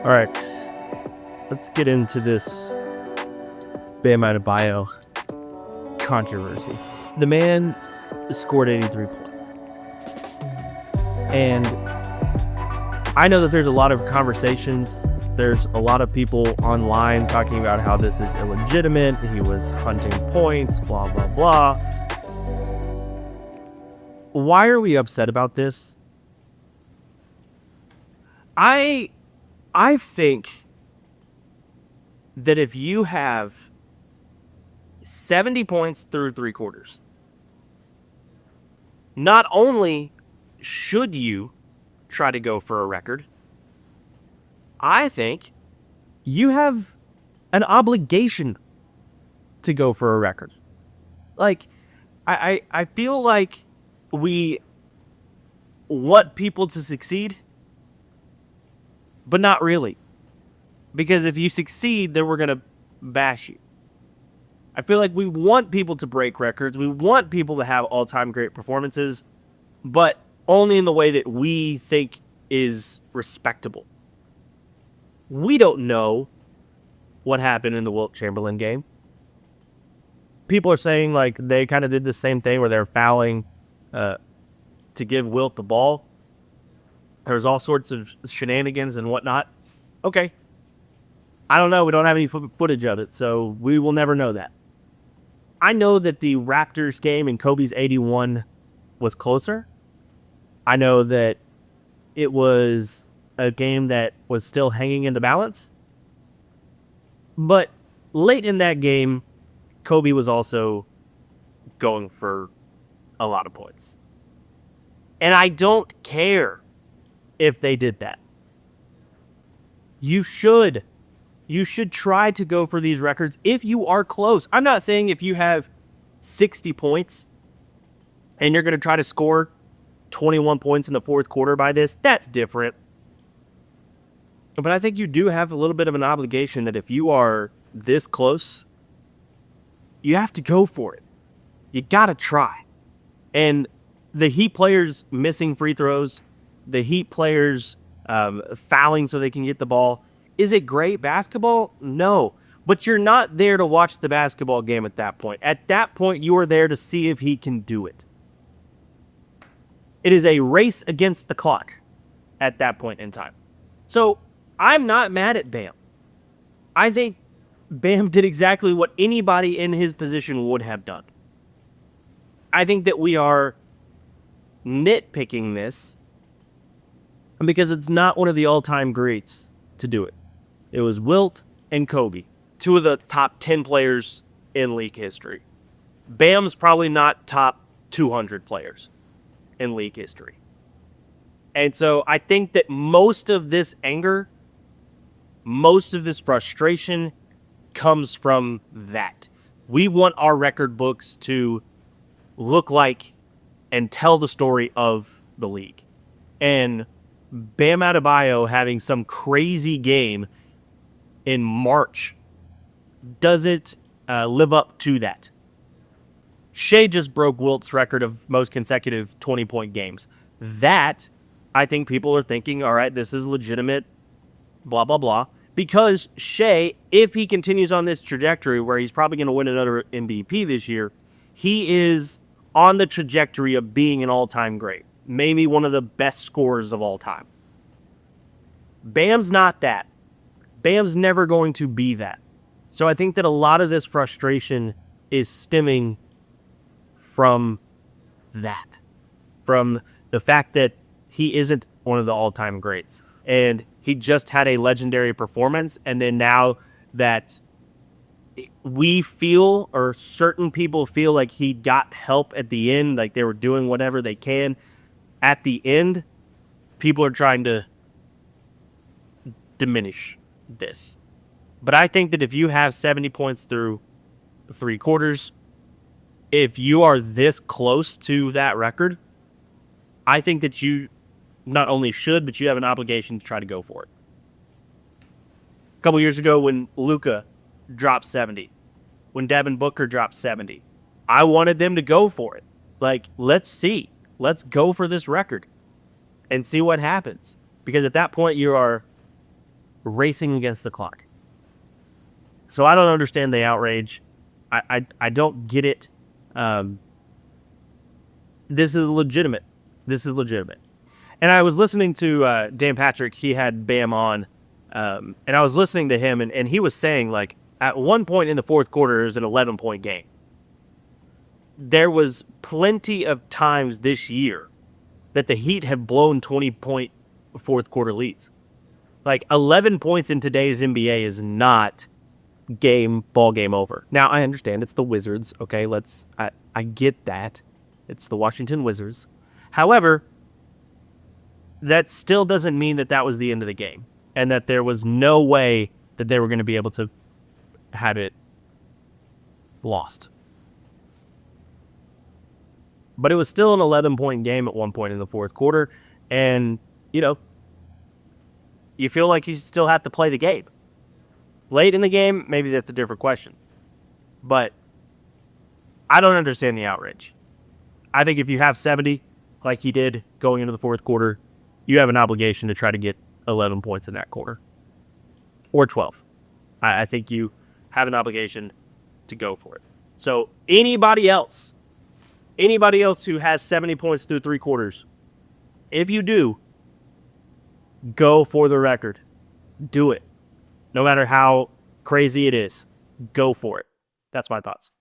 All right, let's get into this Bam Adebayo controversy. The man scored 83 points. And I know that there's a lot of conversations. There's a lot of people online talking about how this is illegitimate. He was hunting points, blah, blah, blah. Why are we upset about this? I think that if you have 70 points through 3/4, not only should you try to go for a record, I think you have an obligation to go for a record. Like, I feel like we want people to succeed, but not really. Because if you succeed, then we're going to bash you. I feel like we want people to break records. We want people to have all-time great performances, but only in the way that we think is respectable. We don't know what happened in the Wilt Chamberlain game. People are saying like they kind of did the same thing where they're fouling to give Wilt the ball. There's all sorts of shenanigans and whatnot. Okay. I don't know. We don't have any footage of it, so we will never know that. I know that the Raptors game in Kobe's 81 was closer. I know that it was a game that was still hanging in the balance. But late in that game, Kobe was also going for a lot of points. And I don't care if they did that. You should try to go for these records if you are close. I'm not saying if you have 60 points and you're going to try to score 21 points in the fourth quarter by this, that's different. But I think you do have a little bit of an obligation that if you are this close, you have to go for it. You got to try. And the Heat players missing free throws, the Heat players fouling so they can get the ball, is it great basketball? No. But you're not there to watch the basketball game at that point. At that point, you are there to see if he can do it. It is a race against the clock at that point in time. So I'm not mad at Bam. I think Bam did exactly what anybody in his position would have done. I think that we are nitpicking this because it's not one of the all-time greats to do it. It was Wilt and Kobe, two of the top 10 players in league history. Bam's probably not top 200 players in league history. And so I think that most of this anger, most of this frustration comes from that. We want our record books to look like and tell the story of the league. And Bam Adebayo having some crazy game in March doesn't live up to that. Shea just broke Wilt's record of most consecutive 20-point games. That, I think people are thinking, all right, this is legitimate, blah, blah, blah. Because Shea, if he continues on this trajectory where he's probably going to win another MVP this year, he is on the trajectory of being an all-time great. Maybe one of the best scorers of all time. Bam's not that. Bam's never going to be that. So I think that a lot of this frustration is stemming from that. From the fact that he isn't one of the all-time greats. And he just had a legendary performance. And then now that we feel, or certain people feel like he got help at the end, like they were doing whatever they can at the end, people are trying to diminish this. But I think that if you have 70 points through 3/4, if you are this close to that record, I think that you not only should, but you have an obligation to try to go for it. A couple years ago when Luka dropped 70, when Devin Booker dropped 70, I wanted them to go for it. Like, let's see. Let's go for this record and see what happens. Because at that point, you are racing against the clock. So I don't understand the outrage. I don't get it. This is legitimate. And I was listening to Dan Patrick. He had Bam on, and I was listening to him, and he was saying, like, at one point in the fourth quarter, it was an 11-point game. There was plenty of times this year that the Heat have blown 20-point fourth quarter leads. Like, 11 points in today's NBA is not ball game over. Now, I understand it's the Wizards, okay? I get that. It's the Washington Wizards. However, that still doesn't mean that was the end of the game and that there was no way that they were going to be able to have it lost. But it was still an 11-point game at one point in the fourth quarter, and, you feel like you still have to play the game. Late in the game, maybe that's a different question. But I don't understand the outrage. I think if you have 70, like he did going into the fourth quarter, you have an obligation to try to get 11 points in that quarter. Or 12. I think you have an obligation to go for it. So anybody else who has 70 points through three quarters, if you do, go for the record. Do it. No matter how crazy it is, go for it. That's my thoughts.